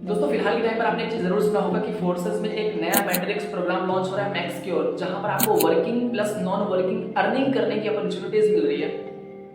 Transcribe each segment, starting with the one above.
दोस्तों फिलहाल के टाइम पर आपने एक चीज जरूर सुना होगा कि फोर्सेस में एक नया मैट्रिक्स प्रोग्राम लॉन्च हो रहा है मैक्सक्योर, जहां पर आपको working plus non working earning करने की अपॉर्चुनिटीज मिल रही है।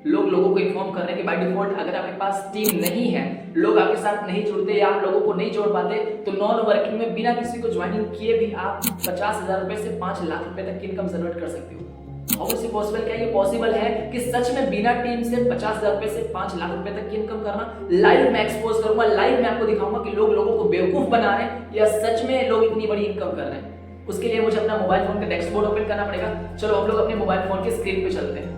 लोगों को इन्फॉर्म कर रहे हैं कि बाय डिफॉल्ट अगर आपके पास टीम नहीं है, लोग आपके साथ नहीं जुड़ते या आप लोगों को नहीं जोड़ पाते, तो नॉन वर्किंग में बिना किसी को ज्वाइनिंग किए भी आप 50,000 रुपए से 5 लाख रुपए तक की इनकम जनरेट कर सकते हो। How is it possible? क्या ये पॉसिबल है कि सच में बिना टीम से 50,000 रुपए से 5 लाख रुपए तक की इनकम करना? लाइव मैं एक्सपोज करूंगा, लाइव मैं आपको दिखाऊंगा कि लोगों को बेवकूफ बना रहे हैं या सच में लोग इतनी बड़ी इनकम कर रहे हैं। उसके लिए मुझे अपना मोबाइल फोन का डैशबोर्ड ओपन करना पड़ेगा। चलो हम लोग अपने मोबाइल फोन की स्क्रीन पे चलते हैं।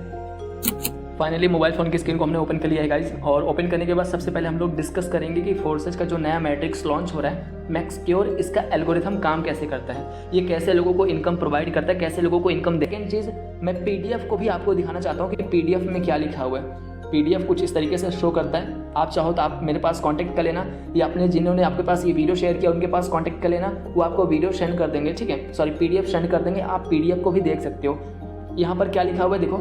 फाइनली मोबाइल फ़ोन की स्क्रीन को हमने ओपन कर लिया है गाइज, और ओपन करने के बाद सबसे पहले हम लोग डिस्कस करेंगे कि फोर्सेज का जो नया मैट्रिक्स लॉन्च हो रहा है मैक्सक्योर, इसका एल्गोरिथम काम कैसे करता है, ये कैसे लोगों को इनकम प्रोवाइड करता है, कैसे लोगों को इनकम। सेकेंड चीज़, मैं पीडीएफ को भी आपको दिखाना चाहता हूँ कि पीडीएफ में क्या लिखा हुआ है। पीडीएफ कुछ इस तरीके से शो करता है। आप चाहो तो आप मेरे पास कांटेक्ट कर लेना, या अपने जिन्होंने आपके पास ये वीडियो शेयर किया उनके पास कांटेक्ट कर लेना, वो आपको वीडियो सेंड कर देंगे, ठीक है, सॉरी पीडीएफ सेंड कर देंगे। आप पीडीएफ को भी देख सकते हो। यहाँ पर क्या लिखा हुआ है देखो,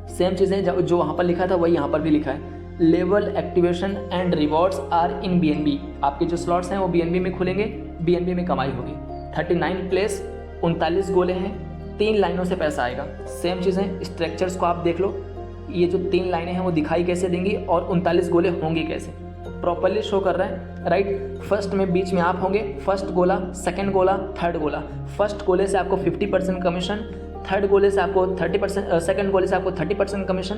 सेम चीज़ें जो वहाँ पर लिखा था वही यहाँ पर भी लिखा है। Level activation and rewards are in BNB. आपके जो स्लॉट्स हैं वो बीएनबी में खुलेंगे, बीएनबी में कमाई होगी। 39 प्लेस, 39 गोले हैं, 3 लाइनों से पैसा आएगा। सेम चीज़ें, स्ट्रक्चर्स को आप देख लो, ये जो 3 लाइनें हैं वो दिखाई कैसे देंगी और 39 गोले होंगे कैसे, प्रॉपरली शो कर रहा है, राइट। फर्स्ट में बीच में आप होंगे, फर्स्ट गोला, सेकेंड गोला, थर्ड गोला। फर्स्ट गोले से आपको 50% कमीशन, थर्ड गोले से आपको 30%, सेकंड गोले से आपको 30% कमीशन,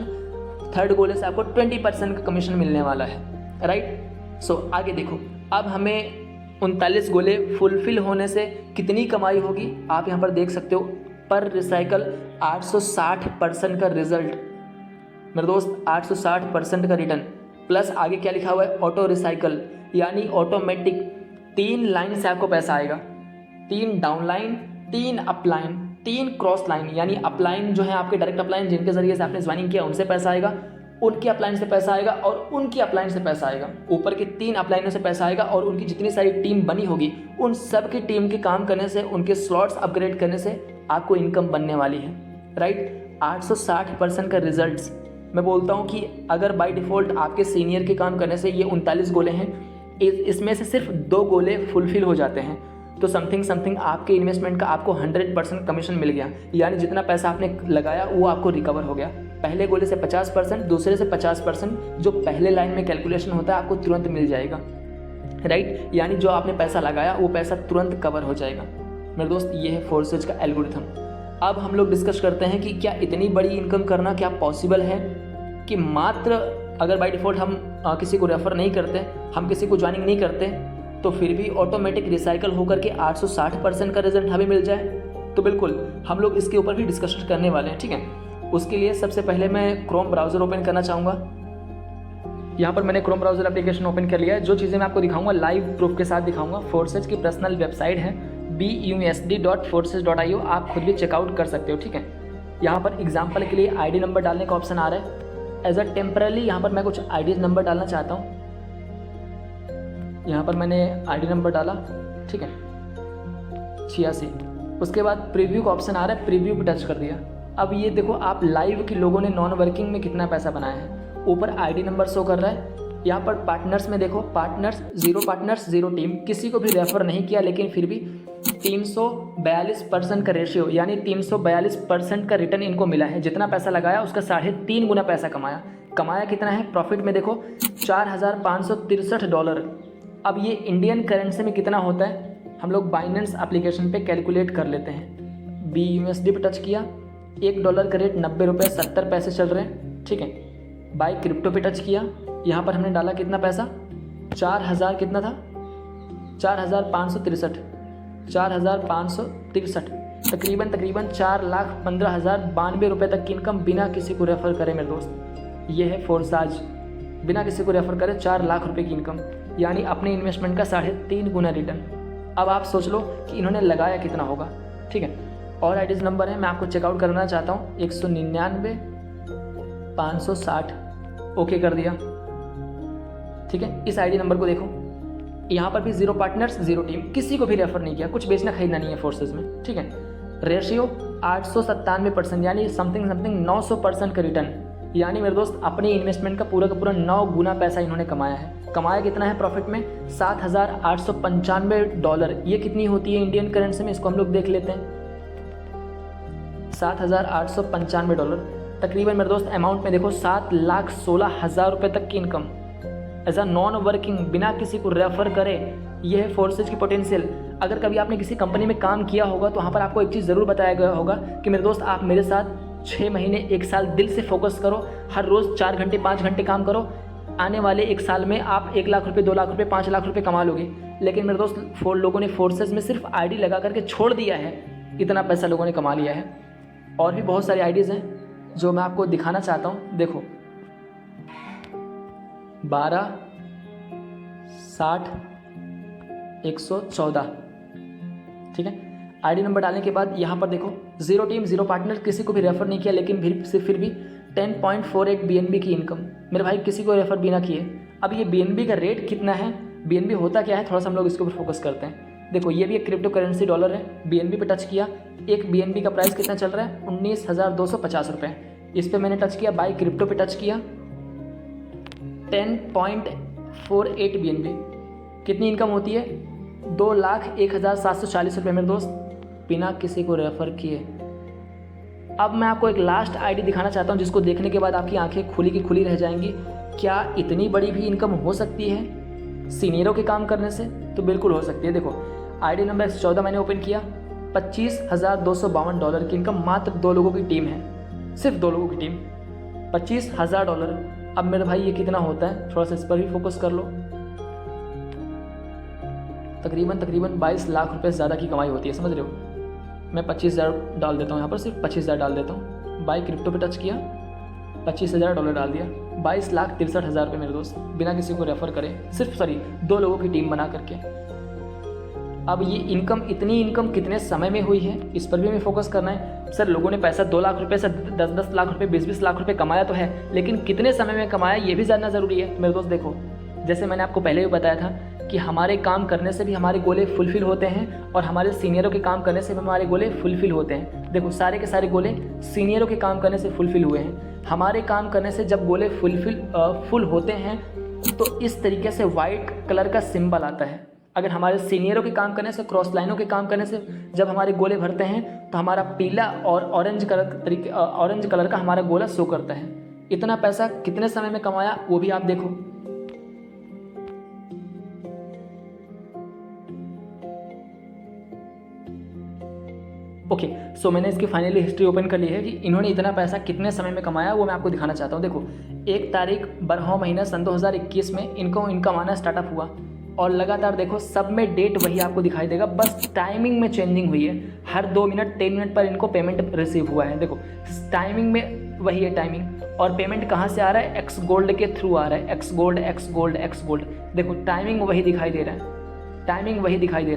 थर्ड गोले से आपको 20% का कमीशन मिलने वाला है, राइट। सो आगे देखो, अब हमें 39 गोले फुलफिल होने से कितनी कमाई होगी आप यहाँ पर देख सकते हो। पर रिसाइकल 860% का रिजल्ट मेरे दोस्त, 860% का रिटर्न, प्लस आगे क्या लिखा हुआ है, ऑटो रिसाइकल यानी ऑटोमेटिक। 3 लाइन से आपको पैसा आएगा, 3 down line, 3 up line, 3 cross line, यानी अपलाइन जो है आपके डायरेक्ट अपलाइन जिनके जरिए से आपने ज्वाइनिंग किया उनसे पैसा आएगा, उनकी अपलाइन से पैसा आएगा और उनकी अपलाइन से पैसा आएगा। ऊपर के 3 अपलाइनों से पैसा आएगा और उनकी जितनी सारी टीम बनी होगी उन सब की टीम के काम करने से, उनके स्लॉट्स अपग्रेड करने से आपको इनकम बनने वाली है, राइट। 860% का रिजल्ट्स। मैं बोलता हूँ कि अगर बाय डिफ़ॉल्ट आपके सीनियर के काम करने से ये 39 गोले हैं, इसमें से सिर्फ 2 गोले फुलफिल हो जाते हैं, तो समथिंग आपके इन्वेस्टमेंट का आपको 100% कमीशन मिल गया। यानी जितना पैसा आपने लगाया वो आपको रिकवर हो गया। पहले गोले से 50%, दूसरे से 50%, जो पहले लाइन में कैलकुलेशन होता है आपको तुरंत मिल जाएगा, राइट। यानी जो आपने पैसा लगाया वो पैसा तुरंत कवर हो जाएगा। मेरे दोस्त, ये है फोर्सेज का एल्गोरिथम। अब हम लोग डिस्कस करते हैं कि क्या इतनी बड़ी इनकम करना क्या पॉसिबल है, कि मात्र अगर बाय डिफ़ॉल्ट हम किसी को रेफ़र नहीं करते, हम किसी को ज्वाइनिंग नहीं करते, तो फिर भी ऑटोमेटिक रिसाइकल होकर के 860% का रिजल्ट हमें मिल जाए। तो बिल्कुल हम लोग इसके ऊपर भी डिस्कशन करने वाले हैं, ठीक है। उसके लिए सबसे पहले मैं क्रोम ब्राउज़र ओपन करना चाहूँगा। यहाँ पर मैंने क्रोम ब्राउज़र एप्लीकेशन ओपन कर लिया है। जो चीज़ें मैं आपको दिखाऊंगा लाइव प्रूफ के साथ दिखाऊंगा। फोर्सेज की पर्सनल वेबसाइट है busd.forces.io, आप खुद भी चेकआउट कर सकते हो, ठीक है। यहाँ पर एग्जाम्पल के लिए ID नंबर डालने का ऑप्शन आ रहा है। एज अ टेम्परली यहाँ पर मैं कुछ ID नंबर डालना चाहता हूँ। यहाँ पर मैंने ID नंबर डाला, ठीक है, 86। उसके बाद प्रीव्यू का ऑप्शन आ रहा है, प्रीव्यू पे टच कर दिया। अब ये देखो आप लाइव कि लोगों ने नॉन वर्किंग में कितना पैसा बनाया है। ऊपर ID नंबर शो कर रहा है। यहाँ पर पार्टनर्स में देखो, पार्टनर्स 0 टीम, किसी को भी रेफर नहीं किया, लेकिन फिर भी 342% का रेशियो, यानी 342% का रिटर्न इनको मिला है। जितना पैसा लगाया उसका 3.5 गुना पैसा कमाया कितना है प्रॉफिट में देखो, $4,563। अब ये इंडियन करेंसी में कितना होता है हम लोग बाइनेंस एप्लीकेशन पे कैलकुलेट कर लेते हैं। BUSD पे टच किया, $1 का रेट 90 रुपये 70 पैसे चल रहे हैं, ठीक है। बाय क्रिप्टो पे टच किया, यहाँ पर हमने डाला कितना पैसा, 4,000 कितना था, 4,563, तकरीबन 4,15,092 रुपये तक की इनकम बिना किसी को रेफ़र करे मेरे दोस्त। ये है फोर्साज, बिना किसी को रेफ़र करे 4 लाख रुपए की इनकम, यानी अपने इन्वेस्टमेंट का 3.5 गुना रिटर्न। अब आप सोच लो कि इन्होंने लगाया कितना होगा, ठीक है। और आईडीज़ नंबर है, मैं आपको चेकआउट करना चाहता हूँ। 199 560, ओके कर दिया, ठीक है। इस आईडी नंबर को देखो, यहाँ पर भी 0 पार्टनर्स 0 टीम, किसी को भी रेफर नहीं किया, कुछ बेचना खरीदना नहीं है फोर्सेज में, ठीक है। रेशियो 897%, यानी समथिंग 900% का रिटर्न, यानी मेरे दोस्त अपनी इन्वेस्टमेंट का पूरा 9 गुना पैसा इन्होंने कमाया है। कमाया कितना है प्रॉफिट में? $7,895। ये कितनी होती है इंडियन करेंसी में, इसको हम लोग देख लेते हैं। $7,895 तकरीबन मेरे दोस्त अमाउंट में देखो 7,16,000 रुपये तक की income as a non working, बिना किसी को रेफर करे। ये है फोर्सेज की पोटेंशियल। अगर कभी आपने किसी कंपनी में काम किया होगा तो वहाँ पर आपको एक चीज़ ज़रूर बताया गया होगा कि मेरे दोस्त आप मेरे साथ 6 महीने 1 साल दिल से फोकस करो, हर रोज़ 4 घंटे 5 घंटे काम करो, आने वाले 1 साल में आप 1 लाख रुपये 2 लाख रुपये 5 लाख रुपये कमा लोगे। लेकिन मेरे दोस्त लोगों ने फोर्सेज में सिर्फ आईडी लगा करके छोड़ दिया है, इतना पैसा लोगों ने कमा लिया है। और भी बहुत सारी आईडीज़ हैं जो मैं आपको दिखाना चाहता हूँ। देखो 12 60 114, ठीक है। आईडी नंबर डालने के बाद यहाँ पर देखो 0 टीम 0 पार्टनर, किसी को भी रेफ़र नहीं किया, लेकिन फिर भी 10.48 BNB की इनकम। मेरे भाई किसी को रेफ़र भी ना किए। अब ये BNB का रेट कितना है, BNB होता क्या है, थोड़ा सा हम लोग इसके ऊपर फोकस करते हैं। देखो ये भी एक क्रिप्टो करेंसी डॉलर है। BNB पे टच किया, एक BNB का प्राइस कितना चल रहा है? 19,250 रुपये। इस पर मैंने टच किया, बाई क्रिप्टो पे टच किया, 10.48 BNB। कितनी इनकम होती है? 2,01,740 रुपये मेरे दोस्त, बिना किसी को रेफ़र किए। अब मैं आपको एक लास्ट आईडी दिखाना चाहता हूं, जिसको देखने के बाद आपकी आंखें खुली की खुली रह जाएंगी। क्या इतनी बड़ी भी इनकम हो सकती है सीनियरों के काम करने से? तो बिल्कुल हो सकती है। देखो आईडी नंबर 14 मैंने ओपन किया, $25,252 की इनकम। मात्र 2 लोगों की टीम है, सिर्फ 2 लोगों की टीम, $25,000। अब मेरे भाई ये कितना होता है, थोड़ा सा इस पर भी फोकस कर लो। तकरीबन 22 लाख रुपए ज़्यादा की कमाई होती है, समझ रहे हो। मैं 25,000 डाल देता हूँ यहाँ पर, सिर्फ 25,000 डाल देता हूँ। बाई क्रिप्टो पे टच किया, $25,000 डाल दिया, 22,63,000 रुपये मेरे दोस्त, बिना किसी को रेफ़र करे, सिर्फ 2 लोगों की टीम बना करके। अब ये इतनी इनकम कितने समय में हुई है, इस पर भी हमें फोकस करना है। सर लोगों ने पैसा 2 लाख रुपये से 10-10 लाख रुपये 20-20 लाख रुपये कमाया तो है, लेकिन कितने समय में कमाया ये भी जानना ज़रूरी है मेरे दोस्त। देखो जैसे मैंने आपको पहले भी बताया था कि हमारे काम करने से भी हमारे गोले फुलफ़िल होते हैं, और हमारे सीनियरों के काम करने से भी हमारे गोले फुलफ़िल होते हैं। देखो सारे के सारे गोले सीनियरों के काम करने से फुलफ़िल हुए हैं। हमारे काम करने से जब गोले फुल होते हैं तो इस तरीके से वाइट कलर का सिंबल आता है। अगर हमारे सीनियरों के काम करने से, क्रॉस लाइनों के काम करने से जब हमारे गोले भरते हैं तो हमारा पीला और ऑरेंज कलर का हमारा गोला शो करता है। इतना पैसा कितने समय में कमाया वो भी आप देखो। ओके सो मैंने इसकी फाइनली हिस्ट्री ओपन कर ली है कि इन्होंने इतना पैसा कितने समय में कमाया, वो मैं आपको दिखाना चाहता हूँ। देखो 1 तारीख 12वां महीना सन 2021 में इनको इनकम आना स्टार्टअप हुआ, और लगातार देखो सब में डेट वही आपको दिखाई देगा, बस टाइमिंग में चेंजिंग हुई है। हर 2 मिनट 3 मिनट पर इनको पेमेंट रिसीव हुआ है। देखो टाइमिंग में वही है टाइमिंग, और पेमेंट कहाँ से आ रहा है? एक्स गोल्ड के थ्रू आ रहा है, एक्स गोल्ड। देखो टाइमिंग वही दिखाई दे रहा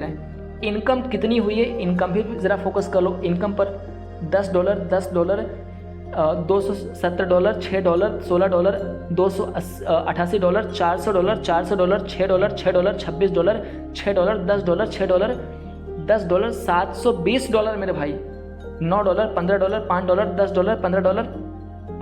है, इनकम कितनी हुई है, इनकम भी ज़रा फोकस कर लो। इनकम पर $10, $270, $6, $16, $288, $400, $400, $6, $6, $26, $6, $10, $720 मेरे भाई, $9, $15, $5, $10, $15।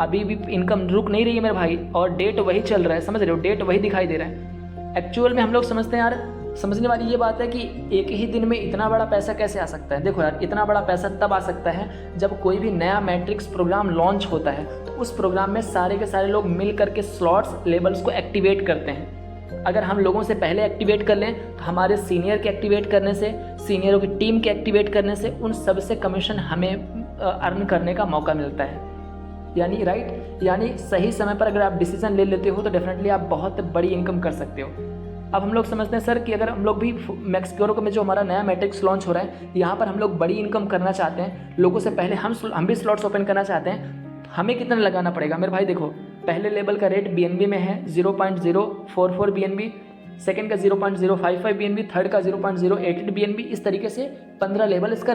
अभी भी इनकम रुक नहीं रही है मेरे भाई, और डेट वही चल रहा है, समझ रहे हो, डेट वही दिखाई दे रहा है। एक्चुअल में हम लोग समझते हैं यार, समझने वाली ये बात है कि एक ही दिन में इतना बड़ा पैसा कैसे आ सकता है। देखो यार इतना बड़ा पैसा तब आ सकता है जब कोई भी नया मैट्रिक्स प्रोग्राम लॉन्च होता है, तो उस प्रोग्राम में सारे के सारे लोग मिल करके स्लॉट्स लेबल्स को एक्टिवेट करते हैं। अगर हम लोगों से पहले एक्टिवेट कर लें तो हमारे सीनियर के एक्टिवेट करने से, सीनियरों की टीम के एक्टिवेट करने से उन सब से कमीशन हमें अर्न करने का मौका मिलता है। यानी सही समय पर अगर आप डिसीजन ले लेते हो तो डेफिनेटली आप बहुत बड़ी इनकम कर सकते हो। अब हम लोग समझते हैं सर कि अगर हम लोग भी मैक्सक्योर में जो हमारा नया मैट्रिक्स लॉन्च हो रहा है, यहाँ पर हम लोग बड़ी इनकम करना चाहते हैं, लोगों से पहले हम भी स्लॉट्स ओपन करना चाहते हैं, हमें कितना लगाना पड़ेगा? मेरे भाई देखो पहले लेवल का रेट BNB में है 0.044 BNB, सेकेंड का 0.055 BNB, थर्ड का 0.088 BNB। इस तरीके से 15 लेवल इसका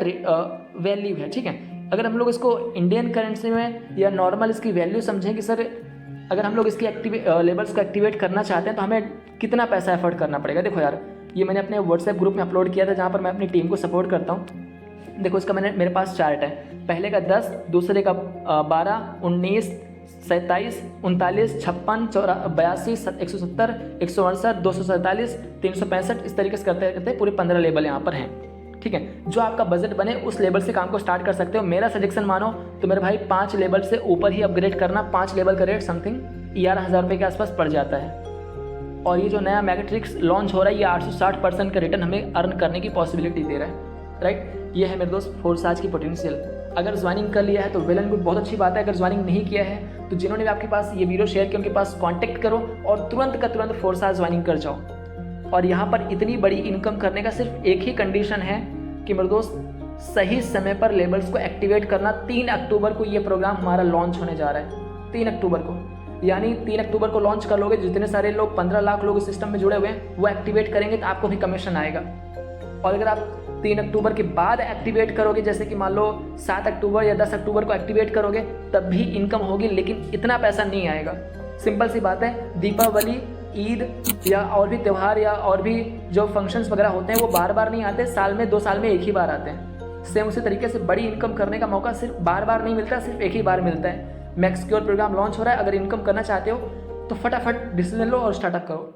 वैल्यू है, ठीक है। अगर हम लोग इसको इंडियन करेंसी में या नॉर्मल इसकी वैल्यू समझें कि सर अगर हम लोग इसकी लेवल्स को एक्टिवेट करना चाहते हैं तो हमें कितना पैसा एफर्ट करना पड़ेगा। देखो यार ये मैंने अपने व्हाट्सएप ग्रुप में अपलोड किया था, जहाँ पर मैं अपनी टीम को सपोर्ट करता हूँ। देखो इसका मेरे पास चार्ट है, पहले का 10, दूसरे का 12, 19, 27, 39, 56, 82, 170, 168, 247, 365, इस तरीके से करते करते पूरे 15 लेवल यहाँ पर हैं। ठीक है, जो आपका बजट बने उस लेवल से काम को स्टार्ट कर सकते हो। मेरा सजेशन मानो तो मेरे भाई 5 लेवल से ऊपर ही अपग्रेड करना। 5 लेवल का रेट समथिंग 11,000 रुपये के आसपास पड़ जाता है। और ये जो नया मैगट्रिक्स लॉन्च हो रहा है ये 860% का रिटर्न हमें अर्न करने की पॉसिबिलिटी दे रहा है, राइट। ये है मेरे दोस्त फोर्साज की पोटेंशियल। अगर ज्वाइनिंग कर लिया है तो वेल एंड गुड, बहुत अच्छी बात है। अगर ज्वाइनिंग नहीं किया है तो जिन्होंने भी आपके पास ये वीडियो शेयर किया उनके पास कॉन्टैक्ट करो और तुरंत का तुरंत फोर्साज ज्वाइनिंग कर जाओ। और यहाँ पर इतनी बड़ी इनकम करने का सिर्फ एक ही कंडीशन है कि मेरे दोस्त सही समय पर लेबल्स को एक्टिवेट करना। 3 अक्टूबर को ये प्रोग्राम हमारा लॉन्च होने जा रहा है, 3 अक्टूबर को, यानी 3 अक्टूबर को लॉन्च कर लोगे। जितने सारे लोग 15 लाख लोग इस सिस्टम में जुड़े हुए हैं वो एक्टिवेट करेंगे तो आपको भी कमीशन आएगा। और अगर आप 3 अक्टूबर के बाद एक्टिवेट करोगे, जैसे कि मान लो 7 अक्टूबर या 10 अक्टूबर को एक्टिवेट करोगे, तब भी इनकम होगी, लेकिन इतना पैसा नहीं आएगा। सिंपल सी बात है, दीपावली, ईद या और भी त्यौहार या और भी जो फंक्शंस वगैरह होते हैं वो बार बार नहीं आते, साल में 2 साल में एक ही बार आते हैं। सेम उसी तरीके से बड़ी इनकम करने का मौका सिर्फ बार बार नहीं मिलता, सिर्फ एक ही बार मिलता है। मैक्सक्योर प्रोग्राम लॉन्च हो रहा है, अगर इनकम करना चाहते हो तो फटाफट डिसीजन लो और स्टार्टअप करो।